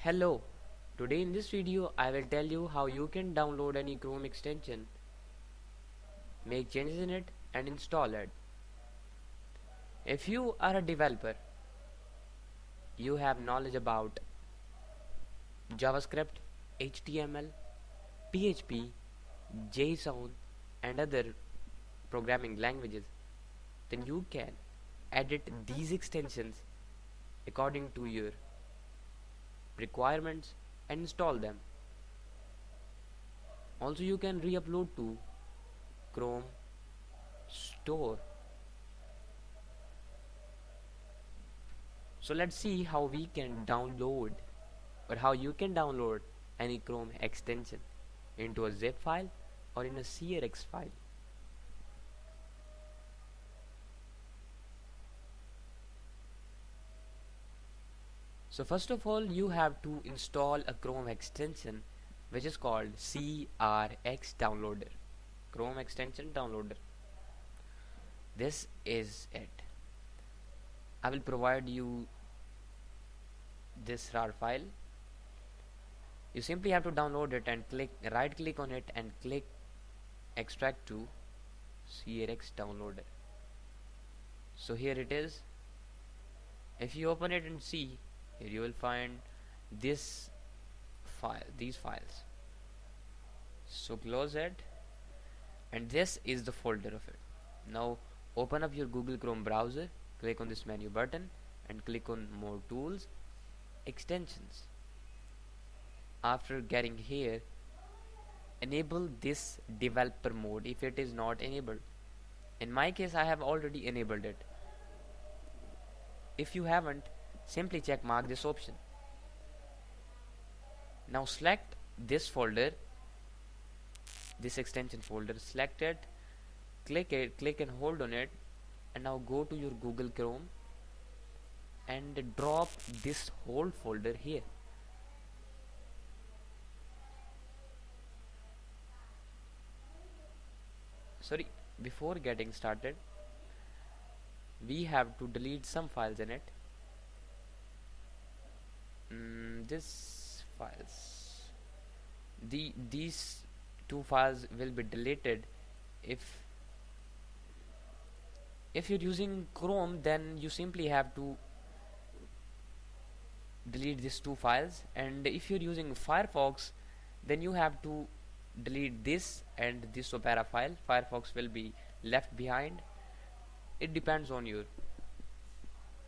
Hello, today in this video I will tell you how you can download any Chrome extension, make changes in it and install it. If you are a developer, you have knowledge about JavaScript, HTML, PHP, JSON and other programming languages, then you can edit these extensions according to your requirements and install them. Also you can re-upload to Chrome store. So let's see how we can download or how you can download any Chrome extension into a zip file or in a CRX file. So first of all you have to install a Chrome extension which is called CRX downloader, Chrome extension downloader. This is it. I will provide you this RAR file. You simply have to download it and right click on it and click extract to CRX downloader. So here it is. If you open it and see, here you will find this file, these files. So close it, and this is the folder of it. Now open up your Google Chrome browser, click on this menu button and click on more tools, extensions. After getting here, enable this developer mode if it is not enabled. In my case I have already enabled it. If you haven't, simply check mark this option. Now select this folder, this extension folder, select it, click and hold on it, and now go to your Google Chrome and drop this whole folder here. Sorry, before getting started we have to delete some files in it. These two files will be deleted. If you're using Chrome, then you simply have to delete these two files, and if you're using Firefox, then you have to delete this and this Opera file. Firefox will be left behind. It depends on your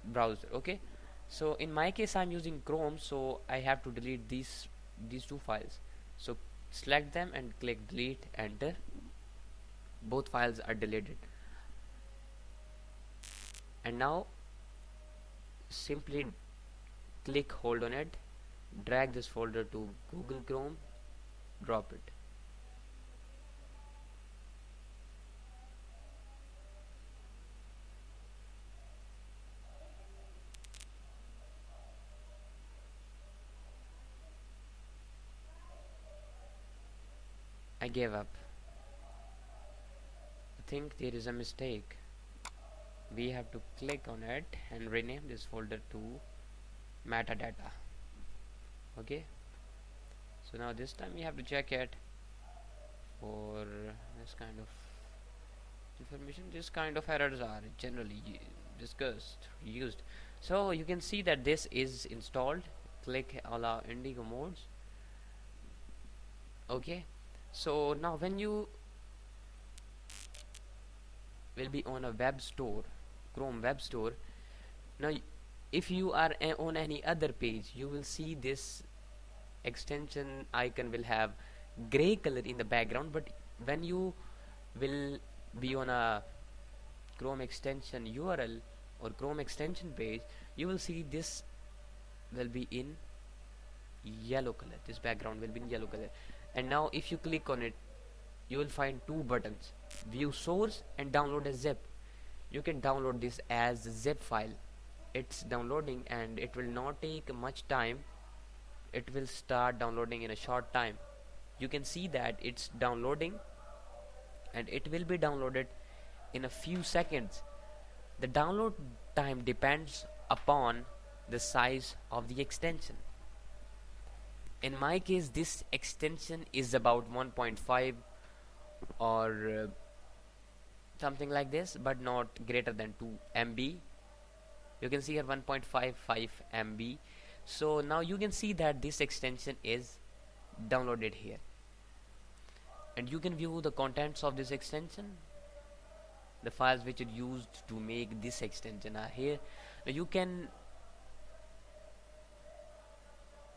browser. Okay, so in my case I'm using Chrome, so I have to delete these two files. So select them and click delete, enter. Both files are deleted. And now simply click, hold on it, drag this folder to Google Chrome, drop it. I gave up. I think there is a mistake. We have to click on it and rename this folder to metadata. Okay, so now this time we have to check it for this kind of information. This kind of errors are generally used. So you can see that this is installed. Click allow indigo modes. Okay, so now when you will be on a web store, Chrome web store, now if you are on any other page, you will see this extension icon will have gray color in the background, but when you will be on a Chrome extension URL or Chrome extension page, you will see this will be in yellow color. This background will be in yellow color. And now if you click on it, you will find two buttons, view source and download as zip. You can download this as a zip file. It's downloading and it will not take much time. It will start downloading in a short time. You can see that it's downloading and it will be downloaded in a few seconds. The download time depends upon the size of the extension. In my case, this extension is about 1.5 or something like this, but not greater than 2 MB. You can see here 1.55 MB. So now you can see that this extension is downloaded here, and you can view the contents of this extension. The files which are used to make this extension are here. Now you can,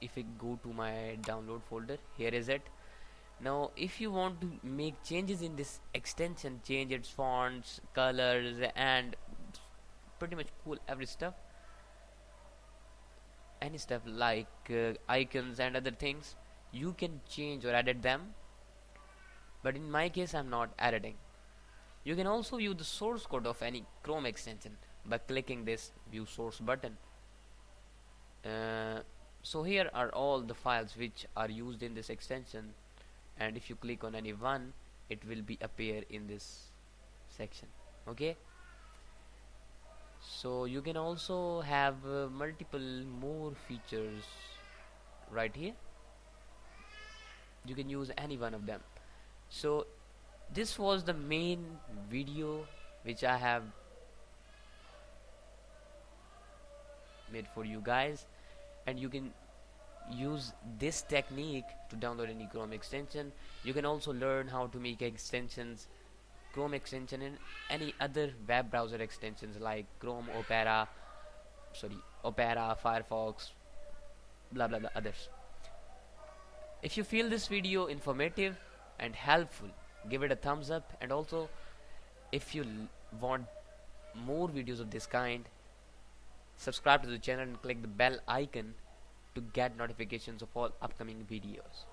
if I go to my download folder, here is it. Now if you want to make changes in this extension, change its fonts, colors, and pretty much cool every stuff, any stuff like icons and other things, you can change or edit them, but in my case I'm not editing. You can also view the source code of any Chrome extension by clicking this view source button. So here are all the files which are used in this extension, and if you click on any one, it will be appear in this section. Okay, so you can also have multiple more features right here. You can use any one of them. So this was the main video which I have made for you guys, and you can use this technique to download any Chrome extension. You can also learn how to make extensions, Chrome extension, and any other web browser extensions like Chrome, Opera, Firefox, blah blah blah others. If you feel this video informative and helpful, give it a thumbs up, and also if you want more videos of this kind, subscribe to the channel and click the bell icon to get notifications of all upcoming videos.